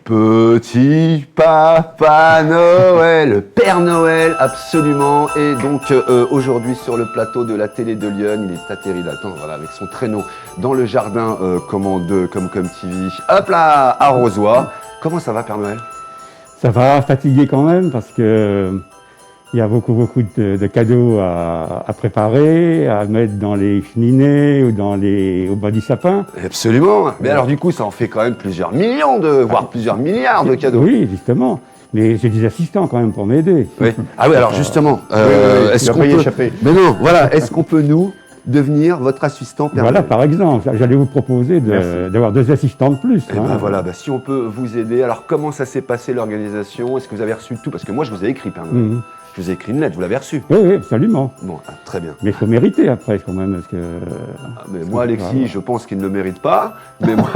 Petit Papa Noël, le Père Noël, absolument. Et donc aujourd'hui sur le plateau de la télé de Lyon, il est atterri d'attendre voilà, avec son traîneau dans le jardin comme TV. Hop là, à Rozoy. Comment ça va, Père Noël? Ça va, fatigué quand même parce que il y a beaucoup de cadeaux à préparer, à mettre dans les cheminées ou au bas du sapin. Absolument. Mais alors du coup, ça en fait quand même plusieurs millions, voire plusieurs milliards de cadeaux. Oui, justement. Mais j'ai des assistants quand même pour m'aider. Oui. Ah oui, alors justement, est-ce qu'on peut... échapper. Mais non, voilà, est-ce qu'on peut nous devenir votre assistant Père Voilà, Noël? par exemple, j'allais vous proposer d'avoir 2 assistants de plus. Et ben voilà, si on peut vous aider. Alors comment ça s'est passé l'organisation? Est-ce que vous avez reçu tout? Parce que moi je vous ai écrit, Père Noël. Je vous ai écrit une lettre, vous l'avez reçue? Oui, absolument. Bon, très bien. Mais il faut mériter après quand même. Parce que, mais moi, Alexis, je pense qu'il ne le mérite pas. Mais moi,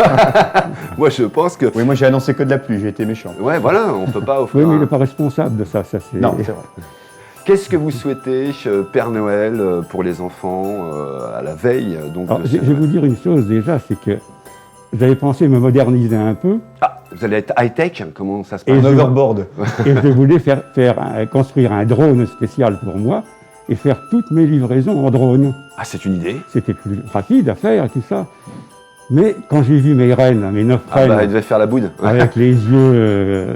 moi, je pense que... Oui, moi j'ai annoncé que de la pluie, j'ai été méchant. Ouais, voilà, on ne peut pas offrir... Oui, mais il n'est pas responsable de ça. C'est... Non, c'est vrai. Qu'est-ce que vous souhaitez, Père Noël, pour les enfants, à la veille donc, Alors, je vais vous dire une chose déjà, c'est que j'avais pensé me moderniser un peu. Ah, vous allez être high-tech? Comment ça se passe? Un overboard. Et je voulais construire un drone spécial pour moi et faire toutes mes livraisons en drone. Ah, c'est une idée. C'était plus rapide à faire et tout ça. Mais quand j'ai vu mes 9 reines, il devait faire la boude. avec les yeux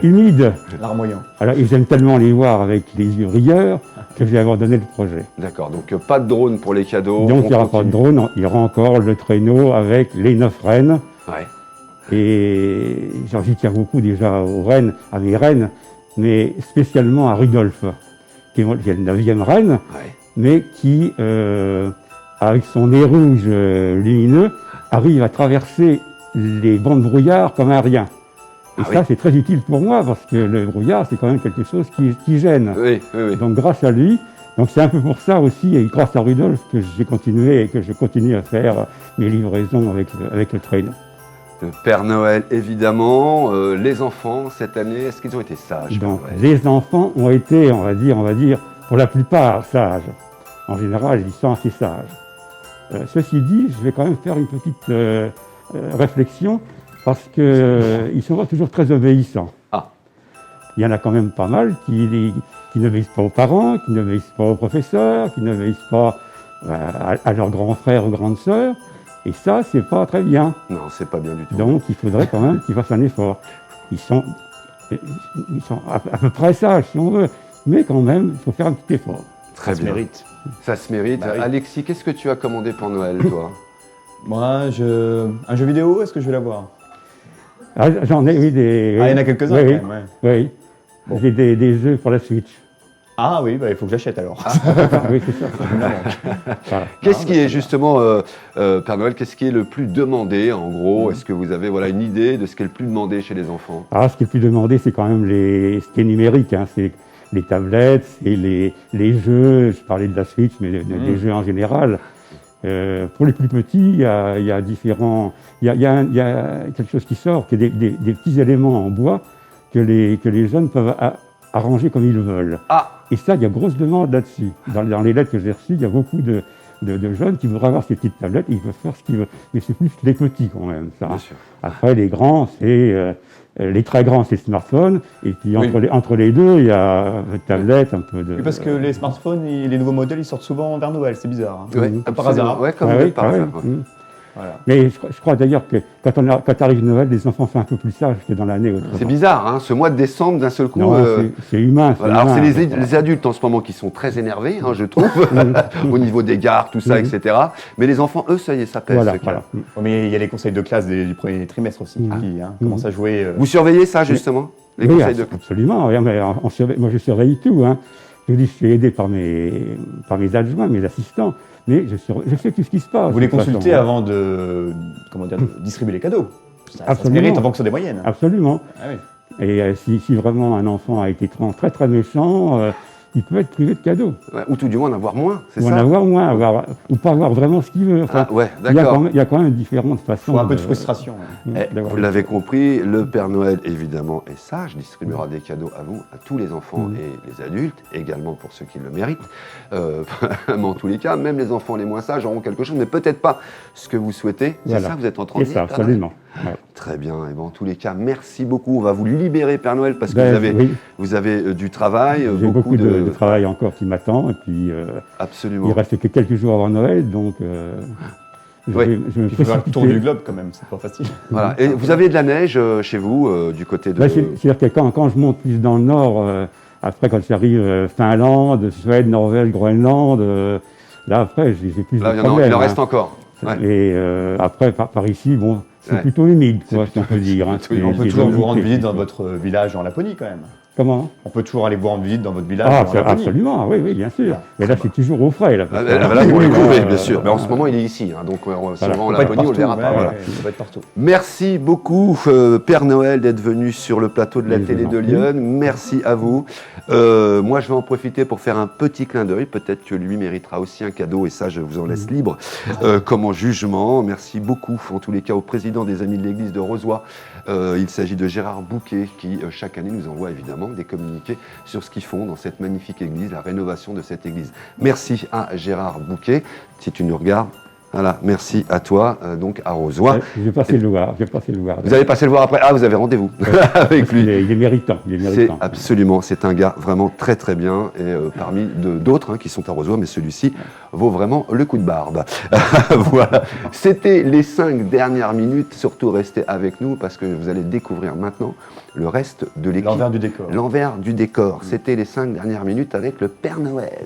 humides, Larmoyant. alors ils aiment tellement les voir avec les yeux rieurs que j'ai abandonné le projet. D'accord, donc pas de drone pour les cadeaux. Donc il n'y aura pas de drone, il y aura encore le traîneau avec les 9 reines. Ouais. Et j'y tiens beaucoup déjà à mes reines, mais spécialement à Rudolf, qui est la 9e reine, mais qui, avec son nez rouge lumineux, arrive à traverser les bancs de brouillard comme un rien. Et ça, c'est très utile pour moi, parce que le brouillard, c'est quand même quelque chose qui gêne. Oui. Donc grâce à lui, donc c'est un peu pour ça aussi, et grâce à Rudolf, que j'ai continué et que je continue à faire mes livraisons avec le traîneau. Le Père Noël, évidemment. Les enfants, cette année, est-ce qu'ils ont été sages? Donc, les enfants ont été, on va dire, pour la plupart sages. En général, ils sont assez sages. Ceci dit, je vais quand même faire une petite réflexion, parce qu'ils sont pas toujours très obéissants. Ah. Il y en a quand même pas mal qui n'obéissent pas aux parents, qui n'obéissent pas aux professeurs, qui n'obéissent pas à leurs grands frères ou grandes sœurs. Et ça, c'est pas très bien. Non, c'est pas bien du tout. Donc, il faudrait quand même qu'ils fassent un effort. Ils sont à peu près sages, si on veut. Mais quand même, il faut faire un petit effort. Très bien. Ça se mérite. Bah oui. Alexis, qu'est-ce que tu as commandé pour Noël, toi? Moi, un jeu vidéo, est-ce que je vais l'avoir? Ah, j'en ai, oui, des... Ah, il y en a quelques-uns oui, quand même, oui. Bon. J'ai des jeux pour la Switch. Ah oui, il faut que j'achète alors. Oui, c'est ça. Voilà. Qu'est-ce qui est justement, Père Noël, qu'est-ce qui est le plus demandé, en gros? Est-ce que vous avez une idée de ce qui est le plus demandé chez les enfants? Alors, ce qui est plus demandé, c'est quand même ce qui est numérique. Hein. C'est les tablettes, c'est les jeux. Je parlais de la Switch, mais des jeux en général. Pour les plus petits, il y a différents... Il y a quelque chose qui sort, qui est des petits éléments en bois que les jeunes peuvent arranger comme ils veulent. Ah. Et ça, il y a grosse demande là-dessus. Dans les lettres que j'ai reçues, il y a beaucoup de jeunes qui voudraient avoir ces petites tablettes et ils peuvent faire ce qu'ils veulent. Mais c'est plus les petits quand même, ça. Bien sûr. Après, les grands, c'est... les très grands, c'est smartphone. Et puis entre les deux, il y a tablette, un peu de... Oui, parce que les smartphones, les nouveaux modèles, ils sortent souvent vers Noël, c'est bizarre. Hein. Ouais, Par hasard. Ouais, comme par hasard. Ouais. Voilà. Mais je crois d'ailleurs que quand arrive Noël, les enfants sont un peu plus sages que dans l'année autrement. C'est bizarre, hein, ce mois de décembre, d'un seul coup... Non, c'est humain. Voilà. Alors, c'est les adultes en ce moment qui sont très énervés, hein, je trouve, au niveau des gares, tout ça, etc. Mais les enfants, eux, ça y est, ça pèse. Voilà. Ouais, mais il y a les conseils de classe du premier trimestre aussi qui commencent à jouer. Vous surveillez ça, justement? Les conseils de classe? Absolument. Mais moi, je surveille tout. Hein. Je vous dis, je suis aidé par mes adjoints, mes assistants. Mais je sais tout ce qui se passe. Vous les consultez avant de distribuer les cadeaux. Ça se mérite en fonction des moyennes. Absolument. Ah oui. Et si vraiment un enfant a été très très méchant, il peut être privé de cadeaux. Ouais, ou tout du moins en avoir moins, c'est ça? Ou en avoir moins, ou pas avoir vraiment ce qu'il veut. Enfin, ouais, d'accord. Il y a quand même différentes façons. Il faut un peu de frustration. Vous l'avez compris, le Père Noël, évidemment, est sage, distribuera des cadeaux à tous les enfants et les adultes, également pour ceux qui le méritent. Mais en tous les cas, même les enfants les moins sages auront quelque chose, mais peut-être pas ce que vous souhaitez. C'est ça que vous êtes en train de dire? C'est ça, absolument. Ouais. Très bien. Et bon, en tous les cas, merci beaucoup. On va vous libérer, Père Noël, parce que Oui, vous avez du travail. j'ai beaucoup de travail encore qui m'attend. Et puis, Absolument. il reste que quelques jours avant Noël, donc je Oui. vais me Il faut faire le tour précipiter. du globe quand même, c'est pas facile. Voilà. Et vous avez de la neige chez vous, du côté de... Bah, c'est-à-dire que quand je monte plus dans le nord, après quand j'arrive Finlande, Suède, Norvège, Groenland, là après j'ai plus Là, de il problèmes. en reste encore. Ouais. Et après par ici, bon, c'est Ouais. plutôt humide, quoi, C'est si on peut dire. Hein. plutôt humide. On peut C'est toujours vous rendre l'humidité, visite dans quoi. votre village en Laponie quand même. Comment? On peut toujours aller vous rendre visite dans votre village Ah, en Laponie. absolument, oui, bien sûr. Ah, Mais là, c'est toujours au frais. Là, Ah, parce que là, pour le coup, oui, euh, bien sûr. Mais en ce moment, il est ici. Hein, donc, si on va en On peut être Laponie, on le verra partout, pas. ouais, Voilà. ouais, on peut être partout. Merci beaucoup, Père Noël, d'être venu sur le plateau de la Mais je télé vous en de prie. Lyon. Merci à vous. Moi, je vais en profiter pour faire un petit clin d'œil. Peut-être que lui méritera aussi un cadeau, et ça, je vous en laisse libre, comme en jugement. Merci beaucoup, en tous les cas, au président des Amis de l'Église de Rozoy. Il s'agit de Gérard Bouquet, qui, chaque année, nous envoie évidemment des communiqués sur ce qu'ils font dans cette magnifique église, la rénovation de cette église. Merci à Gérard Bouquet, si tu nous regardes. Voilà, merci à toi, donc à Rozoy. Je vais passer le voir. Vous allez passer le voir après. Ah, vous avez rendez-vous avec lui. Il est méritant. C'est absolument, c'est un gars vraiment très très bien, et parmi d'autres qui sont à Rozoy, mais celui-ci vaut vraiment le coup de barbe. Voilà, c'était les 5 dernières minutes. Surtout restez avec nous parce que vous allez découvrir maintenant le reste de l'équipe. L'envers du décor. L'envers du décor. C'était les 5 dernières minutes avec le Père Noël.